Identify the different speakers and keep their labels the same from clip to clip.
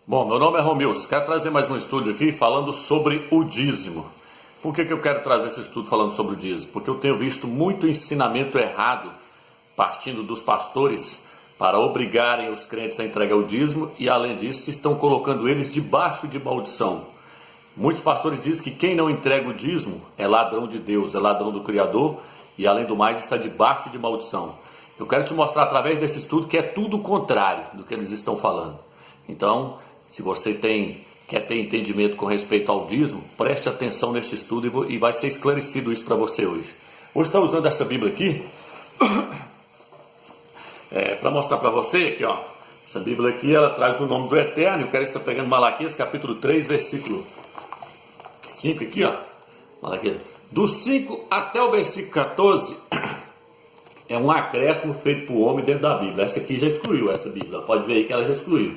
Speaker 1: Bom, meu nome é Romilson, quero trazer mais um estudo aqui falando sobre o dízimo. Por que eu quero trazer esse estudo falando sobre o dízimo? Porque eu tenho visto muito ensinamento errado partindo dos pastores para obrigarem os crentes a entregar o dízimo e, além disso, estão colocando eles debaixo de maldição. Muitos pastores dizem que quem não entrega o dízimo é ladrão de Deus, é ladrão do Criador e, além do mais, está debaixo de maldição. Eu quero te mostrar através desse estudo que é tudo o contrário do que eles estão falando. Então, se você quer ter entendimento com respeito ao dízimo, preste atenção neste estudo e vai ser esclarecido isso para você hoje. Hoje está usando essa Bíblia aqui para mostrar para você que, essa Bíblia aqui, ela traz o nome do Eterno. Eu quero estar pegando Malaquias capítulo 3, versículo 5 aqui, Malaquias. Do 5 até o versículo 14 é um acréscimo feito por homem dentro da Bíblia. Essa aqui já excluiu, essa Bíblia. Pode ver aí que ela já excluiu.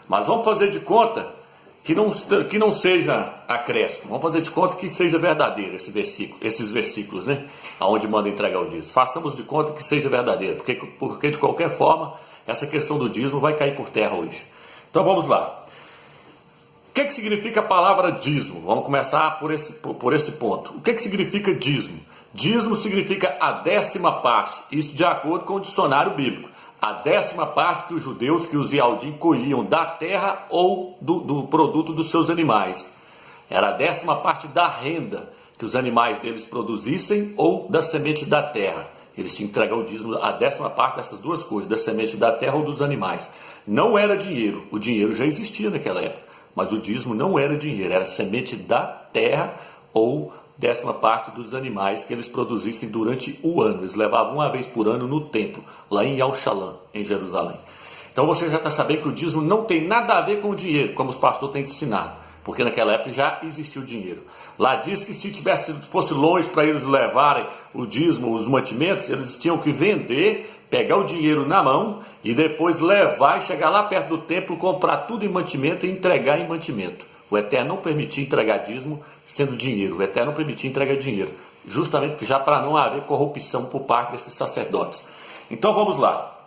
Speaker 1: Mas vamos fazer de conta que não seja acréscimo. Vamos fazer de conta que seja verdadeiro esses versículos, né? Aonde manda entregar o dízimo. Façamos de conta que seja verdadeiro. Porque de qualquer forma, essa questão do dízimo vai cair por terra hoje. Então vamos lá. O que significa a palavra dízimo? Vamos começar por esse ponto. O que significa dízimo? Dízimo significa a 10ª parte. Isso de acordo com o dicionário bíblico. A 10ª parte que os judeus, que os Yaldim colhiam da terra ou do produto dos seus animais. Era a 10ª parte da renda que os animais deles produzissem ou da semente da terra. Eles tinham que entregar o dízimo, a 10ª parte dessas duas coisas, da semente da terra ou dos animais. Não era dinheiro, o dinheiro já existia naquela época, mas o dízimo não era dinheiro, era semente da terra ou 10ª parte dos animais que eles produzissem durante o ano. Eles levavam uma vez por ano no templo, lá em Yal-Shalom, em Jerusalém. Então você já está sabendo que o dízimo não tem nada a ver com o dinheiro, como os pastores têm te ensinado, porque naquela época já existia o dinheiro. Lá diz que se fosse longe para eles levarem o dízimo, os mantimentos, eles tinham que vender, pegar o dinheiro na mão e depois levar e chegar lá perto do templo, comprar tudo em mantimento e entregar em mantimento. O Eterno não permitia entregar dízimo sendo dinheiro. O Eterno não permitia entregar dinheiro, justamente já para não haver corrupção por parte desses sacerdotes. Então vamos lá.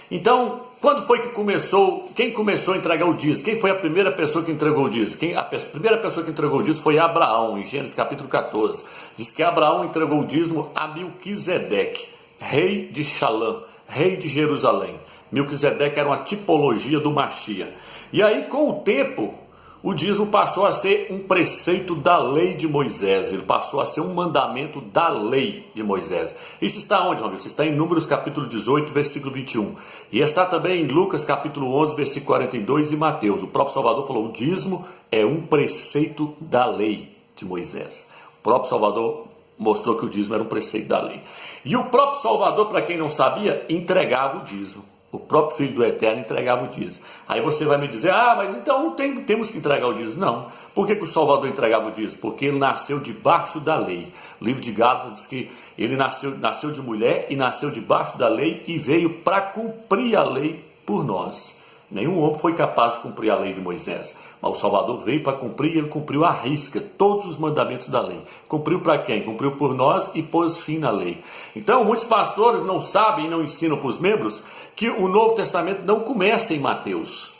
Speaker 1: Então, quando foi que começou? Quem começou a entregar o dízimo? Quem foi a primeira pessoa que entregou o dízimo? A primeira pessoa que entregou o dízimo foi Abraão, em Gênesis capítulo 14. Diz que Abraão entregou o dízimo a Melquisedeque, rei de Shalom, rei de Jerusalém. Melquisedeque era uma tipologia do Mashiach. E aí, com o tempo, o dízimo passou a ser um preceito da lei de Moisés. Ele passou a ser um mandamento da lei de Moisés. Isso está onde, Romilson? Está em Números capítulo 18, versículo 21. E está também em Lucas capítulo 11, versículo 42 e Mateus. O próprio Salvador falou, o dízimo é um preceito da lei de Moisés. O próprio Salvador mostrou que o dízimo era um preceito da lei. E o próprio Salvador, para quem não sabia, entregava o dízimo. O próprio Filho do Eterno entregava o dízimo. Aí você vai me dizer, mas então temos que entregar o dízimo. Não. Por que o Salvador entregava o dízimo? Porque ele nasceu debaixo da lei. O livro de Gálatas diz que ele nasceu de mulher e nasceu debaixo da lei e veio para cumprir a lei por nós. Nenhum homem foi capaz de cumprir a lei de Moisés. Mas o Salvador veio para cumprir e ele cumpriu à risca todos os mandamentos da lei. Cumpriu para quem? Cumpriu por nós e pôs fim na lei. Então, muitos pastores não sabem e não ensinam para os membros que o Novo Testamento não começa em Mateus.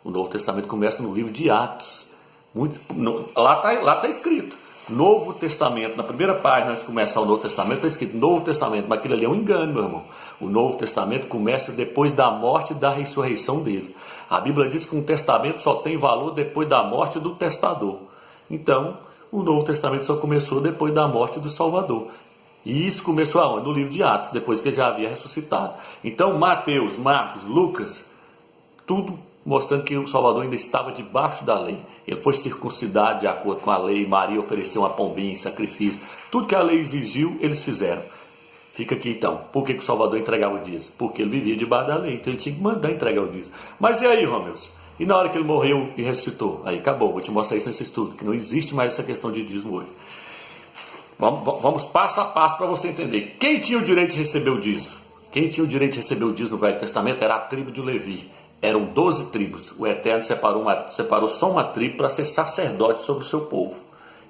Speaker 1: O Novo Testamento começa no livro de Atos. Lá está escrito. Novo Testamento, na primeira página antes de começar o Novo Testamento, está escrito Novo Testamento, mas aquilo ali é um engano, meu irmão. O Novo Testamento começa depois da morte e da ressurreição dele. A Bíblia diz que um testamento só tem valor depois da morte do testador. Então, o Novo Testamento só começou depois da morte do Salvador. E isso começou aonde? No livro de Atos, depois que ele já havia ressuscitado. Então, Mateus, Marcos, Lucas, tudo mostrando que o Salvador ainda estava debaixo da lei. Ele foi circuncidado de acordo com a lei, Maria ofereceu uma pombinha em sacrifício. Tudo que a lei exigiu, eles fizeram. Fica aqui então, por que o Salvador entregava o dízimo? Porque ele vivia debaixo da lei, então ele tinha que mandar entregar o dízimo. Mas e aí, Romilson? E na hora que ele morreu e ressuscitou? Aí acabou, vou te mostrar isso nesse estudo, que não existe mais essa questão de dízimo hoje. Vamos passo a passo para você entender. Quem tinha o direito de receber o dízimo? Quem tinha o direito de receber o dízimo no Velho Testamento era a tribo de Levi. Eram 12 tribos. O Eterno separou só uma tribo para ser sacerdote sobre o seu povo.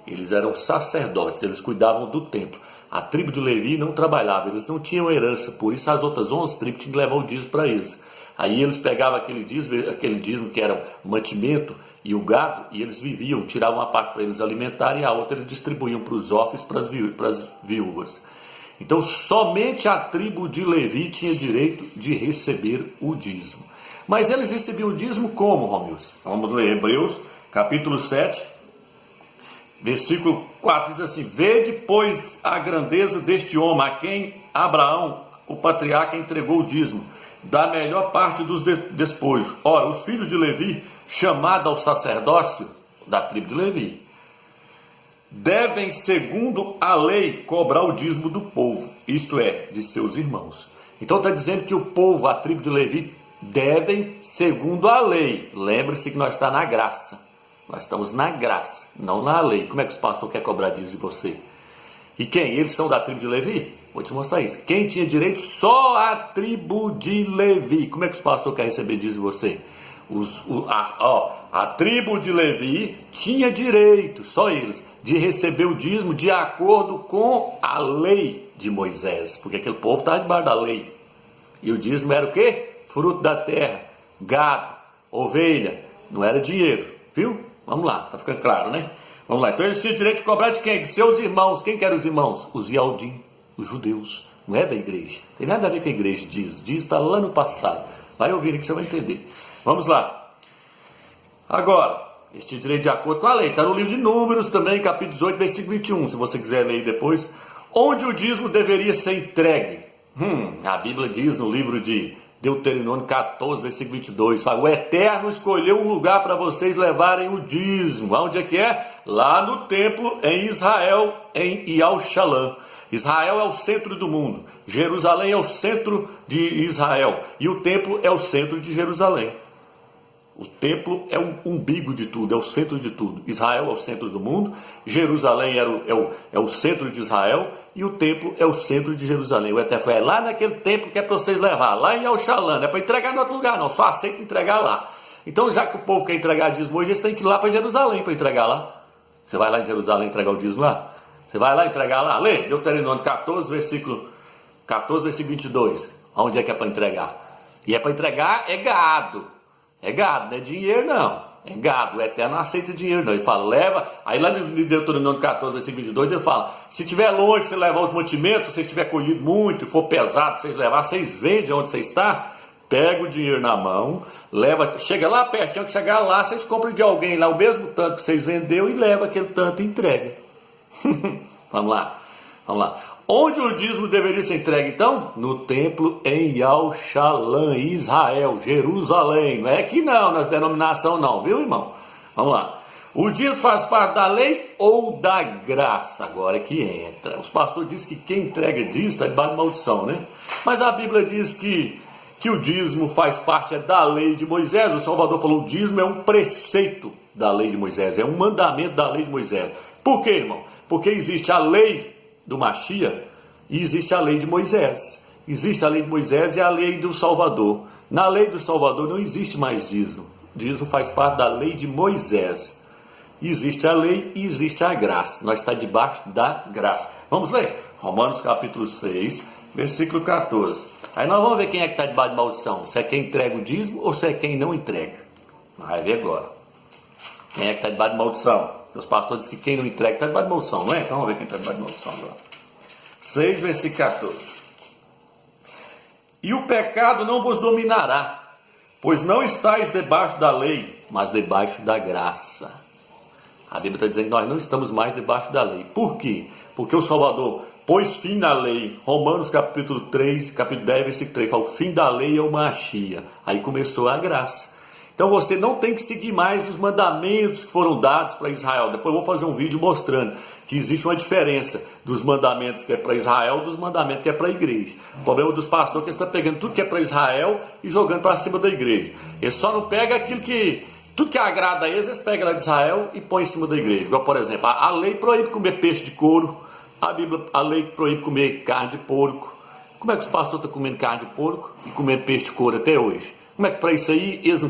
Speaker 1: Eles eram sacerdotes, eles cuidavam do templo. A tribo de Levi não trabalhava, eles não tinham herança, por isso as outras 11 tribos tinham que levar o dízimo para eles. Aí eles pegavam aquele dízimo que era mantimento e o gado, e eles viviam, tiravam uma parte para eles alimentarem e a outra eles distribuíam para os órfãos, para as viúvas. Então somente a tribo de Levi tinha direito de receber o dízimo. Mas eles recebiam o dízimo como, Romilson? Vamos ler Hebreus capítulo 7, versículo 4, diz assim: vede, pois, a grandeza deste homem, a quem Abraão, o patriarca, entregou o dízimo, da melhor parte dos despojos. Ora, os filhos de Levi, chamados ao sacerdócio da tribo de Levi, devem, segundo a lei, cobrar o dízimo do povo, isto é, de seus irmãos. Então está dizendo que o povo, a tribo de Levi, devem, segundo a lei. Lembre-se que nós estamos na graça. Nós estamos na graça, não na lei. Como é que os pastores querem cobrar dízimo de você? E quem? Eles são da tribo de Levi? Vou te mostrar isso. Quem tinha direito? Só a tribo de Levi. Como é que os pastores querem receber dízimo de você? A tribo de Levi tinha direito, só eles, de receber o dízimo de acordo com a lei de Moisés. Porque aquele povo estava debaixo da lei. E o dízimo era o quê? Fruto da terra, gado, ovelha. Não era dinheiro, viu? Vamos lá, tá ficando claro, né? Vamos lá, então eles tinham direito de cobrar de quem? De seus irmãos. Quem que eram os irmãos? Os Yaldim, os judeus. Não é da igreja. Tem nada a ver com a igreja diz. Diz está lá no passado. Vai ouvir que você vai entender. Vamos lá. Agora, eles tinham direito de acordo com a lei. Está no livro de Números também, capítulo 18, versículo 21. Se você quiser ler depois. Onde o dízimo deveria ser entregue? A Bíblia diz no livro de Deuteronômio 14, versículo 22, fala: o Eterno escolheu um lugar para vocês levarem o dízimo. Onde é que é? Lá no templo em Israel, em Yal-Shalã. Israel é o centro do mundo, Jerusalém é o centro de Israel e o templo é o centro de Jerusalém. O templo é o umbigo de tudo, é o centro de tudo. Israel é o centro do mundo, Jerusalém é o centro de Israel e o templo é o centro de Jerusalém. O Eterno foi lá naquele templo que é para vocês levar, lá em Yal-Shalã, não é para entregar em outro lugar não, só aceita entregar lá. Então já que o povo quer entregar dízimo hoje, eles têm que ir lá para Jerusalém para entregar lá. Você vai lá em Jerusalém entregar o dízimo lá? Você vai lá entregar lá? Lê, Deuteronômio 14, versículo 22, onde é que é para entregar? E é para entregar é gado. É gado, não é dinheiro não, é gado. O Eterno não aceita dinheiro não, ele fala, leva. Aí lá no Deuteronômio 14, versículo 22, ele fala: se estiver longe, você levar os mantimentos, se você estiver colhido muito, for pesado, vocês levar, vocês vendem onde você está, pega o dinheiro na mão, leva, chega lá pertinho, que chegar lá, vocês compram de alguém lá o mesmo tanto que vocês vendeu e leva aquele tanto e entrega. Vamos lá. Onde o dízimo deveria ser entregue então? No templo em Yal-Shalã, Israel, Jerusalém. Não é aqui não, nas denominações não, viu, irmão? Vamos lá. O dízimo faz parte da lei ou da graça? Agora é que entra. Os pastores dizem que quem entrega dízimo está debaixo de maldição, né? Mas a Bíblia diz que o dízimo faz parte da lei de Moisés. O Salvador falou: o dízimo é um preceito da lei de Moisés, é um mandamento da lei de Moisés. Por quê, irmão? Porque existe a lei do Mashiach e existe a lei de Moisés. Existe a lei de Moisés e a lei do Salvador. Na lei do Salvador não existe mais dízimo. Dízimo faz parte da lei de Moisés. Existe a lei e existe a graça. Nós estamos debaixo da graça. Vamos ler? Romanos capítulo 6, versículo 14. Aí nós vamos ver quem é que está debaixo de maldição. Se é quem entrega o dízimo ou se é quem não entrega. Vai ver agora. Quem é que está debaixo de maldição? Os pastores dizem que quem não entrega está debaixo de maldição, não é? Então vamos ver quem está debaixo de maldição agora. 6, versículo 14. E o pecado não vos dominará, pois não estáis debaixo da lei, mas debaixo da graça. A Bíblia está dizendo que nós não estamos mais debaixo da lei. Por quê? Porque o Salvador pôs fim na lei. Romanos capítulo 3, capítulo 10, versículo 3, fala: o fim da lei é o Mashiach. Aí começou a graça. Então você não tem que seguir mais os mandamentos que foram dados para Israel. Depois eu vou fazer um vídeo mostrando que existe uma diferença dos mandamentos que é para Israel dos mandamentos que é para a igreja. O problema dos pastores é que eles estão pegando tudo que é para Israel e jogando para cima da igreja. Eles só não pegam aquilo que... Tudo que agrada a eles pegam lá de Israel e põem em cima da igreja. Igual, por exemplo, a lei proíbe comer peixe de couro. A lei proíbe comer carne de porco. Como é que os pastores estão comendo carne de porco e comendo peixe de couro até hoje? Como é que para isso aí eles não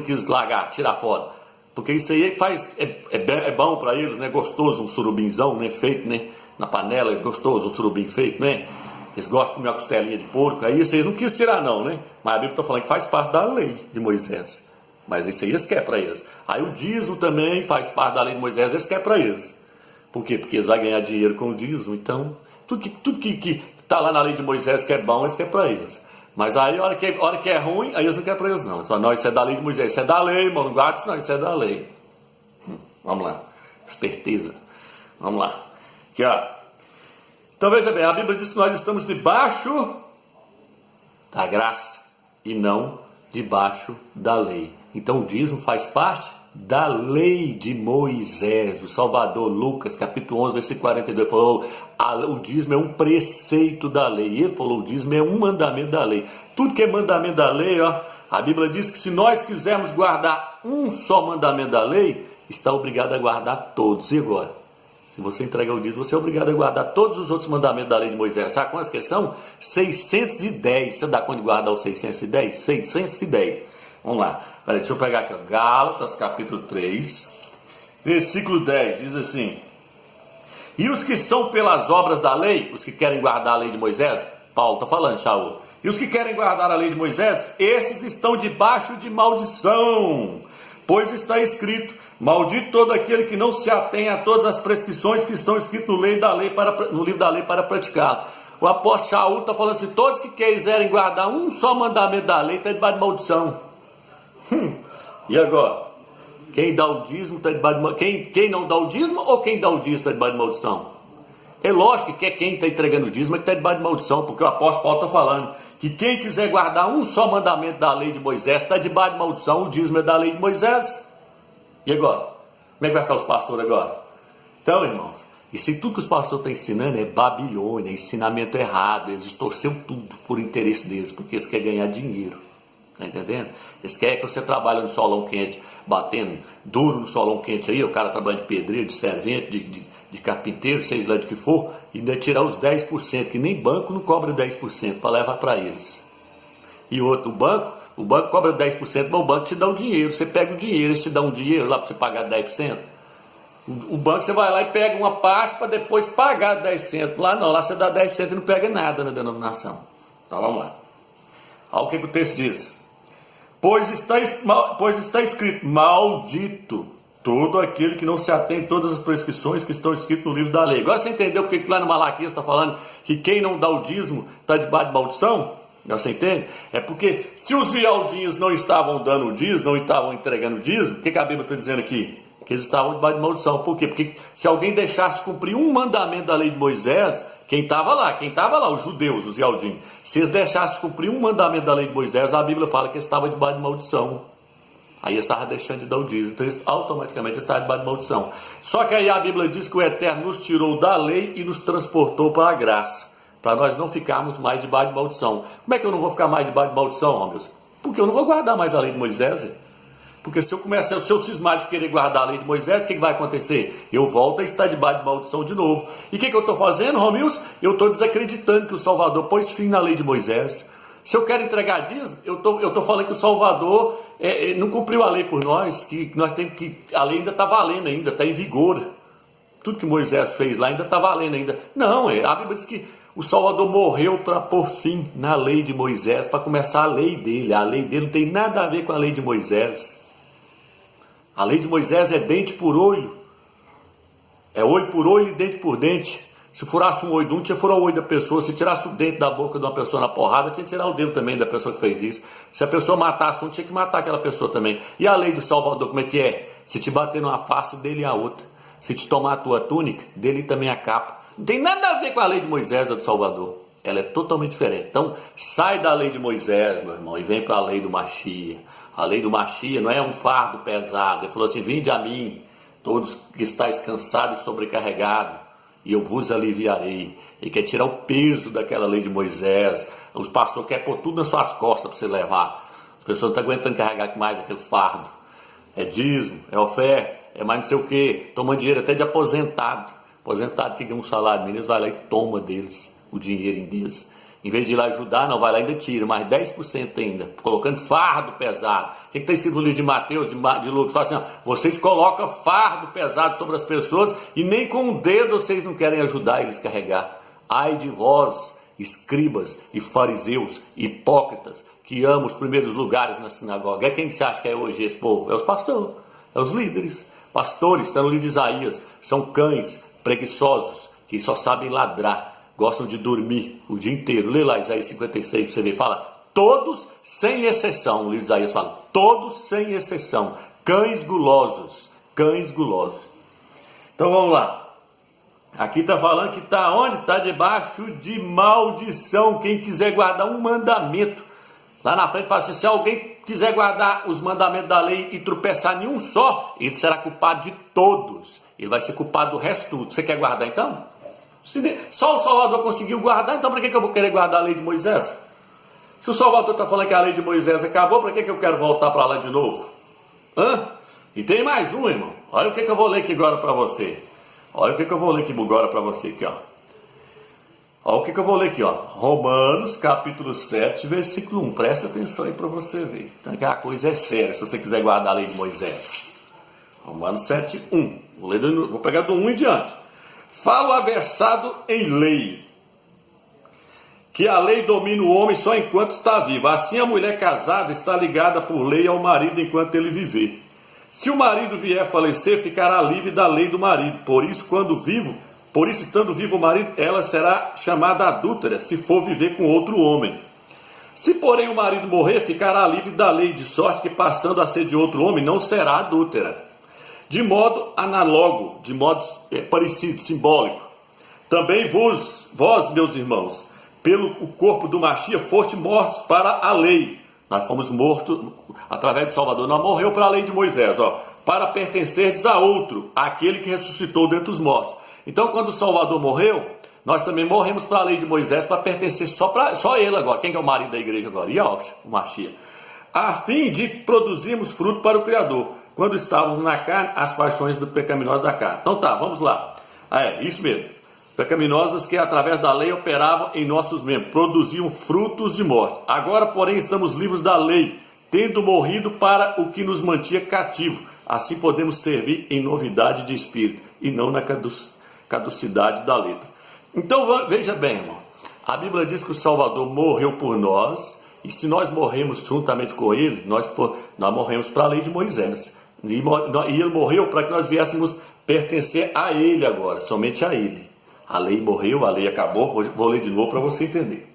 Speaker 1: quis largar, tirar fora? Porque isso aí é bom para eles, né? Gostoso, um surubinzão, né? Feito, né? Na panela, é gostoso, um surubim feito, né? Eles gostam de comer uma costelinha de porco, aí vocês não quis tirar não, né? Mas a Bíblia está falando que faz parte da lei de Moisés. Mas isso aí eles querem para eles. Aí o dízimo também faz parte da lei de Moisés, eles querem para eles. Por quê? Porque eles vão ganhar dinheiro com o dízimo. Então, tudo que está lá na lei de Moisés que é bom, eles querem para eles. Mas aí, a hora que é ruim, aí eles não querem para eles não. Eles falam, não, isso é da lei de Moisés, isso é da lei, irmão, não guarda isso não, isso é da lei. Vamos lá, esperteza. Vamos lá. Aqui, ó. Então veja bem, a Bíblia diz que nós estamos debaixo da graça e não debaixo da lei. Então o dízimo faz parte da lei de Moisés, do Salvador. Lucas capítulo 11, versículo 42, falou, o dízimo é um preceito da lei. E ele falou, o dízimo é um mandamento da lei. Tudo que é mandamento da lei, ó, a Bíblia diz que se nós quisermos guardar um só mandamento da lei, está obrigado a guardar todos. E agora? Se você entregar o dízimo, você é obrigado a guardar todos os outros mandamentos da lei de Moisés. Sabe quantos que são? 610. Você dá conta de guardar os 610? 610. Vamos lá. Peraí, deixa eu pegar aqui. Ó. Gálatas, capítulo 3, versículo 10. Diz assim. E os que são pelas obras da lei, os que querem guardar a lei de Moisés, Paulo está falando, Shaul. E os que querem guardar a lei de Moisés, esses estão debaixo de maldição. Pois está escrito, maldito todo aquele que não se atém a todas as prescrições que estão escritas no livro da lei para praticar. O apóstolo Shaul está falando assim, todos que quiserem guardar um só mandamento da lei está debaixo de maldição. E agora? Quem dá o dízimo está debaixo de maldição. Quem não dá o dízimo ou quem dá o dízimo está debaixo de maldição? É lógico que quem está entregando o dízimo é que está debaixo de maldição, porque o apóstolo Paulo está falando que quem quiser guardar um só mandamento da lei de Moisés está debaixo de maldição, o dízimo é da lei de Moisés. E agora? Como é que vai ficar os pastores agora? Então, irmãos, isso tudo que os pastores estão ensinando é Babilônia, é ensinamento errado, eles distorceram tudo por interesse deles, porque eles querem ganhar dinheiro. Está entendendo? Eles querem que você trabalhe no solão quente, batendo duro no solão quente aí, o cara trabalha de pedreiro, de servente, de carpinteiro, seja lá de que for, e ainda tirar os 10%, que nem banco não cobra 10% para levar para eles. E outro, o banco cobra 10%, mas o banco te dá o dinheiro, você pega o dinheiro, eles te dão um dinheiro lá para você pagar 10%. O banco você vai lá e pega uma parte para depois pagar 10%. Lá não, lá você dá 10% e não pega nada na denominação. Então vamos lá. Olha o que o texto diz. Pois está escrito, maldito todo aquele que não se atém a todas as prescrições que estão escritas no livro da lei. Agora você entendeu porque lá no Malaquias está falando que quem não dá o dízimo está debaixo de maldição? Agora você entende? É porque se os vialdinhos não estavam dando o dízimo, não estavam entregando o dízimo, o que a Bíblia está dizendo aqui? Que eles estavam debaixo de maldição. Por quê? Porque se alguém deixasse cumprir um mandamento da lei de Moisés, quem estava lá, os judeus, os vialdinhos, se eles deixassem cumprir um mandamento da lei de Moisés, a Bíblia fala que eles estavam debaixo de maldição. Aí eles estavam deixando de dar o dízimo, então eles automaticamente estavam debaixo de maldição. Só que aí a Bíblia diz que o Eterno nos tirou da lei e nos transportou para a graça, para nós não ficarmos mais debaixo de maldição. Como é que eu não vou ficar mais debaixo de maldição, Romilson? Porque eu não vou guardar mais a lei de Moisés. Porque se eu cismar de querer guardar a lei de Moisés, o que vai acontecer? Eu volto a estar debaixo de maldição de novo. E o que eu estou fazendo, Romilson? Eu estou desacreditando que o Salvador pôs fim na lei de Moisés. Se eu quero entregar dízimo, eu estou falando que o Salvador não cumpriu a lei por nós, que nós temos que. A lei ainda está valendo, ainda está em vigor. Tudo que Moisés fez lá ainda está valendo ainda. Não, a Bíblia diz que o Salvador morreu para pôr fim na lei de Moisés, para começar a lei dele. A lei dele não tem nada a ver com a lei de Moisés. A lei de Moisés é dente por olho. É olho por olho e dente por dente. Se furasse um olho de um, tinha que furar o olho da pessoa. Se tirasse o dente da boca de uma pessoa na porrada, tinha que tirar o dele também da pessoa que fez isso. Se a pessoa matasse um, tinha que matar aquela pessoa também. E a lei do Salvador, como é que é? Se te bater numa face, dele a outra. Se te tomar a tua túnica, dele também a capa. Não tem nada a ver com a lei de Moisés ou do Salvador. Ela é totalmente diferente. Então, sai da lei de Moisés, meu irmão, e vem para a lei do Machia. A lei do Machia não é um fardo pesado. Ele falou assim, vinde a mim, todos que estáis cansados e sobrecarregados, e eu vos aliviarei. Ele quer tirar o peso daquela lei de Moisés. Os pastores querem pôr tudo nas suas costas para você levar. As pessoas não estão aguentando carregar mais aquele fardo. É dízimo, é oferta, é mais não sei o que. Toma dinheiro até de aposentado. Aposentado que ganha um salário mínimo, vai lá e toma deles o dinheiro deles. Em vez de ir lá ajudar, não, vai lá e ainda tira, mais 10% ainda, colocando fardo pesado. O que está escrito no livro de Mateus, de Lucas? Fala assim, ó, vocês colocam fardo pesado sobre as pessoas e nem com o dedo vocês não querem ajudar eles a carregar. Ai de vós escribas e fariseus, hipócritas, que amam os primeiros lugares na sinagoga. É quem você acha que é hoje esse povo? É os pastores, é os líderes. Pastores, está no livro de Isaías, são cães preguiçosos, que só sabem ladrar, gostam de dormir o dia inteiro. Lê lá Isaías 56, você vê, fala, todos sem exceção, o livro de Isaías fala, todos sem exceção, cães gulosos, cães gulosos. Então vamos lá. Aqui está falando que está onde? Está debaixo de maldição. Quem quiser guardar um mandamento. Lá na frente fala assim, se alguém quiser guardar os mandamentos da lei e tropeçar em um só, ele será culpado de todos. Ele vai ser culpado do resto tudo. Você quer guardar então? Só o Salvador conseguiu guardar, então para que eu vou querer guardar a lei de Moisés? Se o Salvador está falando que a lei de Moisés acabou, para que eu quero voltar para lá de novo? E tem mais um, irmão. Olha o que eu vou ler aqui agora para você. Olha o que eu vou ler aqui agora para você aqui, ó. Olha o que eu vou ler aqui, ó. Romanos, capítulo 7, versículo 1. Presta atenção aí para você ver. Então que a coisa é séria, se você quiser guardar a lei de Moisés. Romanos 7, 1. Vou pegar do 1 em diante. Falo aversado em lei, que a lei domina o homem só enquanto está viva. Assim a mulher casada está ligada por lei ao marido enquanto ele viver. Se o marido vier a falecer, ficará livre da lei do marido. Por isso, estando vivo o marido, ela será chamada adúltera, se for viver com outro homem. Se, porém, o marido morrer, ficará livre da lei, de sorte que, passando a ser de outro homem, não será adúltera. De modo análogo, de modo parecido, simbólico. Também vós, meus irmãos, pelo o corpo do Machia, foste mortos para a lei. Nós fomos mortos através do Salvador. Nós morreu para a lei de Moisés, para pertencerdes a outro, aquele que ressuscitou dentre os mortos. Então, quando o Salvador morreu, nós também morremos para a lei de Moisés, para pertencer só ele agora. Quem é o marido da igreja agora? Yahushua, o Machia. A fim de produzirmos fruto para o Criador, quando estávamos na carne, as paixões pecaminosas da carne. Então tá, vamos lá. Isso mesmo. Pecaminosas que através da lei operavam em nossos membros, produziam frutos de morte. Agora, porém, estamos livres da lei, tendo morrido para o que nos mantinha cativo. Assim podemos servir em novidade de espírito e não na caducidade da letra. Então veja bem, irmão. A Bíblia diz que o Salvador morreu por nós, e se nós morremos juntamente com ele, nós morremos para a lei de Moisés. E ele morreu para que nós viéssemos pertencer a ele agora, somente a ele. A lei morreu, a lei acabou. Vou ler de novo para você entender.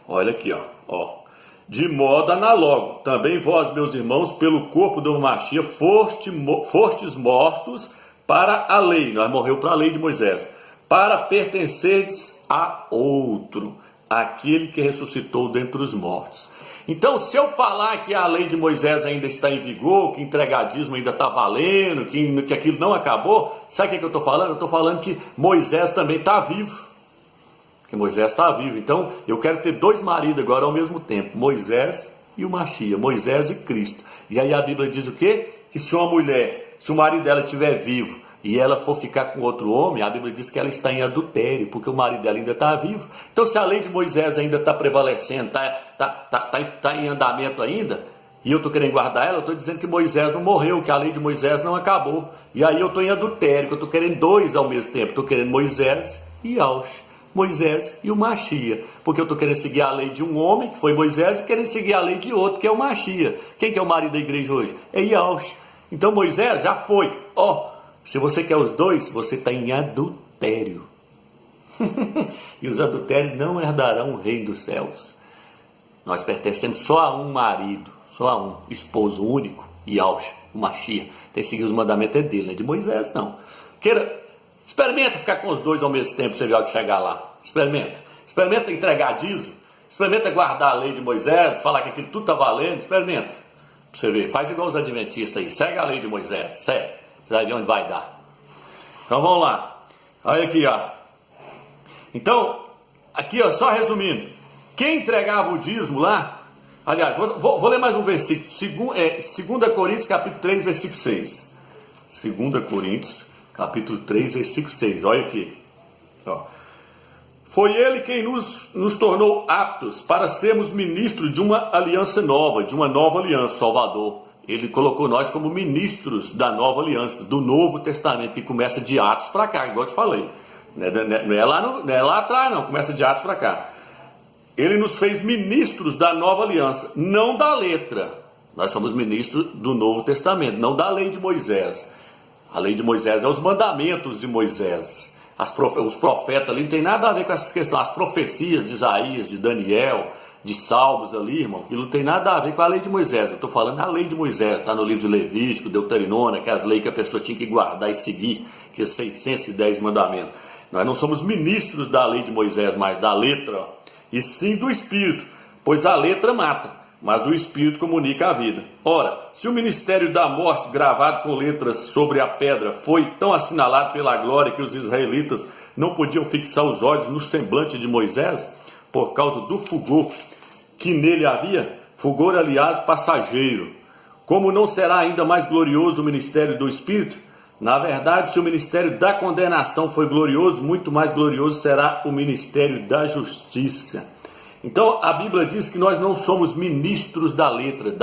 Speaker 1: Olha aqui, ó. De modo análogo, também vós, meus irmãos, pelo corpo do Machia, fostes mortos para a lei. Nós morreu para a lei de Moisés. Para pertencerdes a outro, aquele que ressuscitou dentre os mortos. Então, se eu falar que a lei de Moisés ainda está em vigor, que entregadismo ainda está valendo, que aquilo não acabou, sabe o que eu estou falando? Eu estou falando que Moisés também está vivo. Que Moisés está vivo. Então, eu quero ter dois maridos agora ao mesmo tempo, Moisés e o Machia, Moisés e Cristo. E aí a Bíblia diz o quê? Que se uma mulher, se o marido dela estiver vivo, e ela for ficar com outro homem, a Bíblia diz que ela está em adultério, porque o marido dela ainda está vivo. Então, se a lei de Moisés ainda está prevalecendo, está em andamento ainda, e eu estou querendo guardar ela, eu estou dizendo que Moisés não morreu, que a lei de Moisés não acabou. E aí eu estou em adultério, que eu estou querendo dois ao mesmo tempo. Estou querendo Moisés e Yahushua, Moisés e o Machia, porque eu estou querendo seguir a lei de um homem, que foi Moisés, e querendo seguir a lei de outro, que é o Machia. Quem que é o marido da igreja hoje? É Yahushua. Então Moisés já foi, se você quer os dois, você está em adultério. E os adultérios não herdarão o reino dos céus. Nós pertencemos só a um marido, só a um esposo único, Yahushua, o Machia. Tem que seguir os mandamentos dele, não é de Moisés, não. Experimenta ficar com os dois ao mesmo tempo, você vai chegar lá. Experimenta entregar dízimo. Experimenta guardar a lei de Moisés, falar que aquilo tudo está valendo. Experimenta. Pra você ver, faz igual os adventistas aí. Segue a lei de Moisés, segue. Você vai ver onde vai dar. Então vamos lá. Olha aqui, Então, aqui, só resumindo. Quem entregava o dízimo lá... Aliás, vou ler mais um versículo. 2 Coríntios, capítulo 3, versículo 6. 2 Coríntios, capítulo 3, versículo 6. Olha aqui. Foi ele quem nos tornou aptos para sermos ministros de uma aliança nova, de uma nova aliança, Salvador. Ele colocou nós como ministros da nova aliança, do Novo Testamento, que começa de Atos para cá, igual eu te falei. Não é lá atrás, não. Começa de Atos para cá. Ele nos fez ministros da nova aliança, não da letra. Nós somos ministros do Novo Testamento, não da lei de Moisés. A lei de Moisés é os mandamentos de Moisés. Os profetas ali não tem nada a ver com essas questões. As profecias de Isaías, de Daniel, de Salmos ali, irmão, aquilo não tem nada a ver com a lei de Moisés. Eu estou falando da lei de Moisés, está no livro de Levítico, Deuteronômio, que é as leis que a pessoa tinha que guardar e seguir, que é 610 mandamentos. Nós não somos ministros da lei de Moisés, mas da letra, e sim do Espírito, pois a letra mata, mas o Espírito comunica a vida. Ora, se o ministério da morte, gravado com letras sobre a pedra, foi tão assinalado pela glória que os israelitas não podiam fixar os olhos no semblante de Moisés, por causa do fulgor que nele havia, fulgor aliás passageiro, como não será ainda mais glorioso o ministério do Espírito? Na verdade, se o ministério da condenação foi glorioso, muito mais glorioso será o ministério da justiça. Então a Bíblia diz que nós não somos ministros da letra,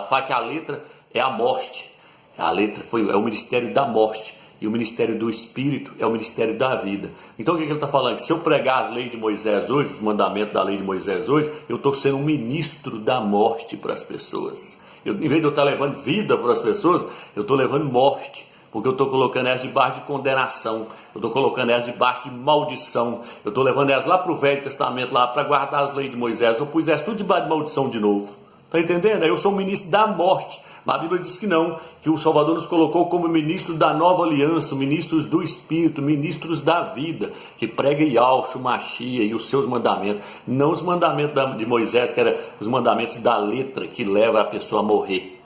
Speaker 1: fala que a letra é a morte. A letra é o ministério da morte. E o ministério do Espírito é o ministério da vida. Então o que ele está falando? Que se eu pregar as leis de Moisés hoje, os mandamentos da lei de Moisés hoje, eu estou sendo um ministro da morte para as pessoas. Em vez de eu estar levando vida para as pessoas, eu estou levando morte. Porque eu estou colocando elas debaixo de condenação, eu estou colocando elas debaixo de maldição, eu estou levando elas lá para o Velho Testamento, lá para guardar as leis de Moisés, eu pus elas tudo debaixo de maldição de novo. Está entendendo? Eu sou um ministro da morte. Mas a Bíblia diz que não, que o Salvador nos colocou como ministro da nova aliança, ministros do Espírito, ministros da vida, que prega Yahshua, Machia e os seus mandamentos, não os mandamentos de Moisés, que eram os mandamentos da letra que leva a pessoa a morrer.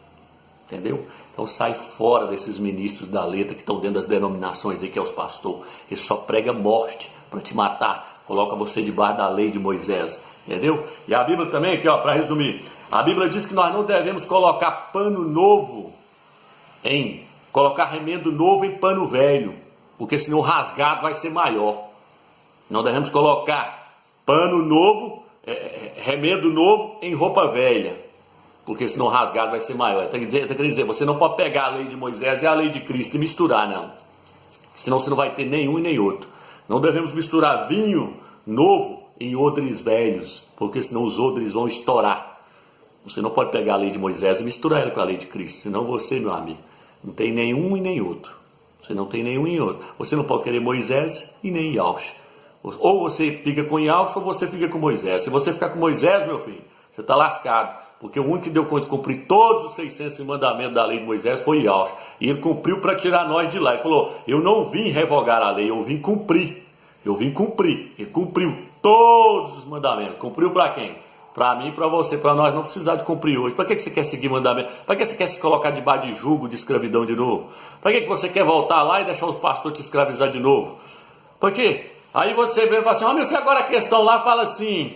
Speaker 1: Entendeu? Então sai fora desses ministros da letra que estão dentro das denominações aí, que é os pastores. Ele só prega morte para te matar, coloca você debaixo da lei de Moisés. Entendeu? E a Bíblia também, aqui ó, para resumir, a Bíblia diz que nós não devemos colocar pano novo colocar remendo novo em pano velho, porque senão o rasgado vai ser maior. Não devemos colocar pano novo, remendo novo em roupa velha, porque senão o rasgado vai ser maior. Quer dizer, você não pode pegar a lei de Moisés e a lei de Cristo e misturar, não. Senão você não vai ter nenhum e nem outro. Não devemos misturar vinho novo em odres velhos, porque senão os odres vão estourar. Você não pode pegar a lei de Moisés e misturar ela com a lei de Cristo, senão você, meu amigo, não tem nenhum e nem outro. Você não tem nenhum e outro. Você não pode querer Moisés e nem Yahshua. Ou você fica com Yahshua ou você fica com Moisés. Se você ficar com Moisés, meu filho, você está lascado. Porque o único que deu conta de cumprir todos os 600 mandamentos da lei de Moisés foi Yahshua. E ele cumpriu para tirar nós de lá. Ele falou, eu não vim revogar a lei, eu vim cumprir. Eu vim cumprir. Ele cumpriu todos os mandamentos. Cumpriu para quem? Para mim e para você, para nós não precisar de cumprir hoje. Para que você quer seguir mandamento? Para que você quer se colocar debaixo de jugo, de escravidão de novo? Para que você quer voltar lá e deixar os pastores te escravizar de novo? Por quê? Aí você vê e fala assim, olha, se agora a questão lá fala assim,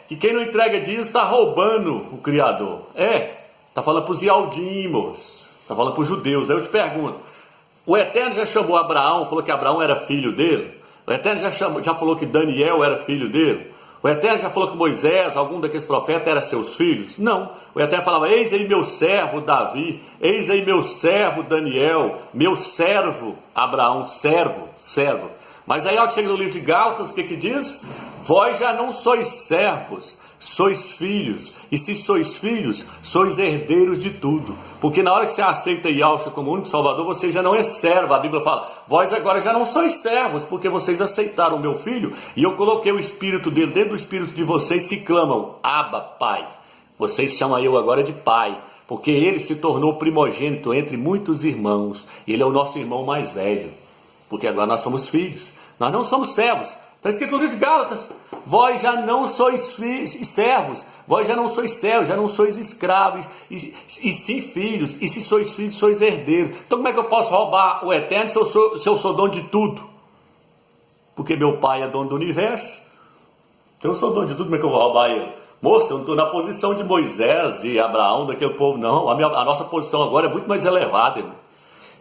Speaker 1: que quem não entrega dízimo está roubando o Criador. Está falando para os Ialdimos, está falando para os judeus. Aí eu te pergunto, o Eterno já chamou Abraão, falou que Abraão era filho dele? O Eterno já falou que Daniel era filho dele? O Eterno já falou que Moisés, algum daqueles profetas, eram seus filhos? Não. O Eterno falava, eis aí meu servo Davi, eis aí meu servo Daniel, meu servo Abraão, servo. Mas aí, ó, que chega no livro de Gálatas, o que diz? Vós já não sois servos, sois filhos. E se sois filhos, sois herdeiros de tudo. Porque na hora que você aceita Yahshua como único Salvador, você já não é servo. A Bíblia fala, vós agora já não sois servos, porque vocês aceitaram o meu filho, e eu coloquei o Espírito dele dentro do Espírito de vocês que clamam, Abba, Pai. Vocês chamam eu agora de Pai, porque ele se tornou primogênito entre muitos irmãos. Ele é o nosso irmão mais velho, porque agora nós somos filhos. Nós não somos servos. Está escrito no livro de Gálatas, vós já não sois servos, vós já não sois servos, já não sois escravos, e sim filhos, e se sois filhos, sois herdeiros. Então como é que eu posso roubar o Eterno se eu sou dono de tudo? Porque meu pai é dono do universo, então eu sou dono de tudo, como é que eu vou roubar ele? Moça, eu não estou na posição de Moisés, de Abraão, daquele povo, não. A nossa posição agora é muito mais elevada, irmão.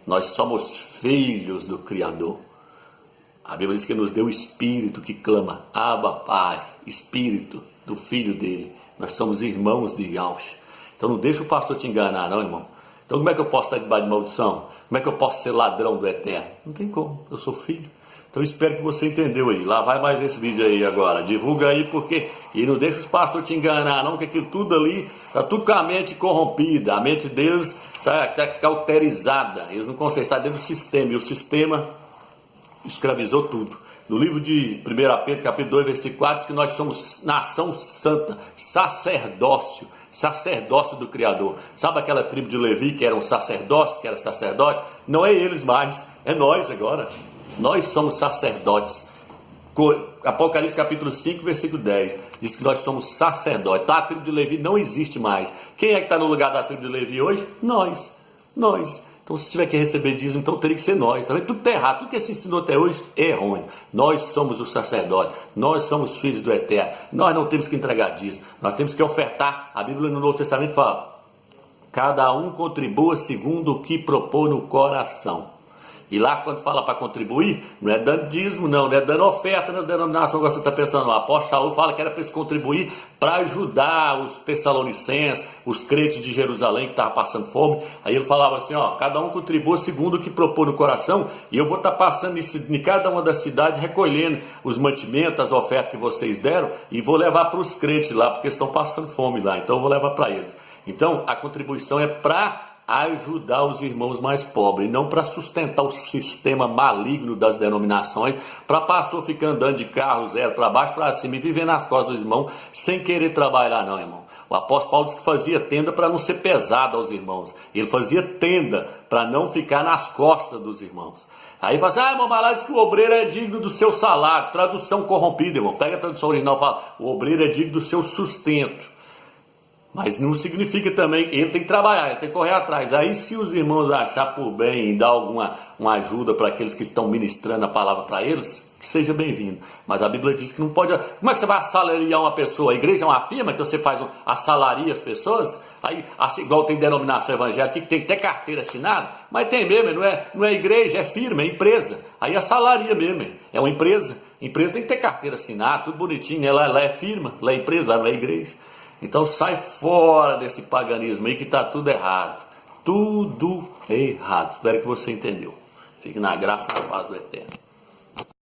Speaker 1: Nós somos filhos do Criador. A Bíblia diz que nos deu o Espírito que clama, Abba, Pai, Espírito do Filho dele. Nós somos irmãos de Yahshua. Então não deixa o pastor te enganar, não, irmão. Então como é que eu posso estar debaixo de maldição? Como é que eu posso ser ladrão do Eterno? Não tem como, eu sou filho. Então espero que você entendeu aí. Lá vai mais esse vídeo aí agora. Divulga aí porque... E não deixa os pastores te enganar não, que aquilo tudo ali está tudo com a mente corrompida. A mente deles está cauterizada. Eles não conseguem estar dentro do sistema. E o sistema escravizou tudo. No livro de 1 Pedro, capítulo 2, versículo 4, diz que nós somos nação santa, sacerdócio do Criador. Sabe aquela tribo de Levi que era um sacerdócio, que era sacerdote? Não é eles mais, é nós agora. Nós somos sacerdotes. Apocalipse capítulo 5, versículo 10, diz que nós somos sacerdotes. Então a tribo de Levi não existe mais. Quem é que está no lugar da tribo de Levi hoje? Nós. Então se tiver que receber dízimo, então teria que ser nós. Tá vendo? Tudo está errado, tudo que se ensinou até hoje é errôneo. Nós somos os sacerdotes, nós somos filhos do Eterno. Nós não temos que entregar dízimo, nós temos que ofertar. A Bíblia no Novo Testamento fala: cada um contribua segundo o que propôs no coração. E lá quando fala para contribuir, não é dando dízimo não é dando oferta nas denominações que você está pensando. O apóstolo Saul fala que era para eles contribuir para ajudar os Tessalonicenses, os crentes de Jerusalém que estavam passando fome. Aí ele falava assim, cada um contribua segundo o que propôs no coração, e eu vou estar passando em cada uma das cidades, recolhendo os mantimentos, as ofertas que vocês deram, e vou levar para os crentes lá, porque estão passando fome lá, então eu vou levar para eles. Então a contribuição é para ajudar os irmãos mais pobres, não para sustentar o sistema maligno das denominações, para pastor ficar andando de carro zero para baixo, para cima e viver nas costas dos irmãos sem querer trabalhar não, irmão. O apóstolo Paulo disse que fazia tenda para não ser pesado aos irmãos. Ele fazia tenda para não ficar nas costas dos irmãos. Aí fala assim, irmão, mas lá diz que o obreiro é digno do seu salário. Tradução corrompida, irmão. Pega a tradução original e fala, o obreiro é digno do seu sustento. Mas não significa também, ele tem que trabalhar, ele tem que correr atrás. Aí se os irmãos achar por bem e dar uma ajuda para aqueles que estão ministrando a palavra para eles, que seja bem-vindo. Mas a Bíblia diz que não pode... Como é que você vai assalariar uma pessoa? A igreja é uma firma que você assalaria as pessoas? Aí, assim, igual tem denominação evangélica que tem até carteira assinada, mas tem mesmo, não é igreja, é firma, é empresa. Aí assalaria mesmo, é uma empresa. Empresa tem que ter carteira assinada, tudo bonitinho, né? Lá é firma, lá é empresa, lá não é igreja. Então sai fora desse paganismo aí que está tudo errado. Tudo errado. Espero que você entendeu. Fique na graça e na paz do Eterno.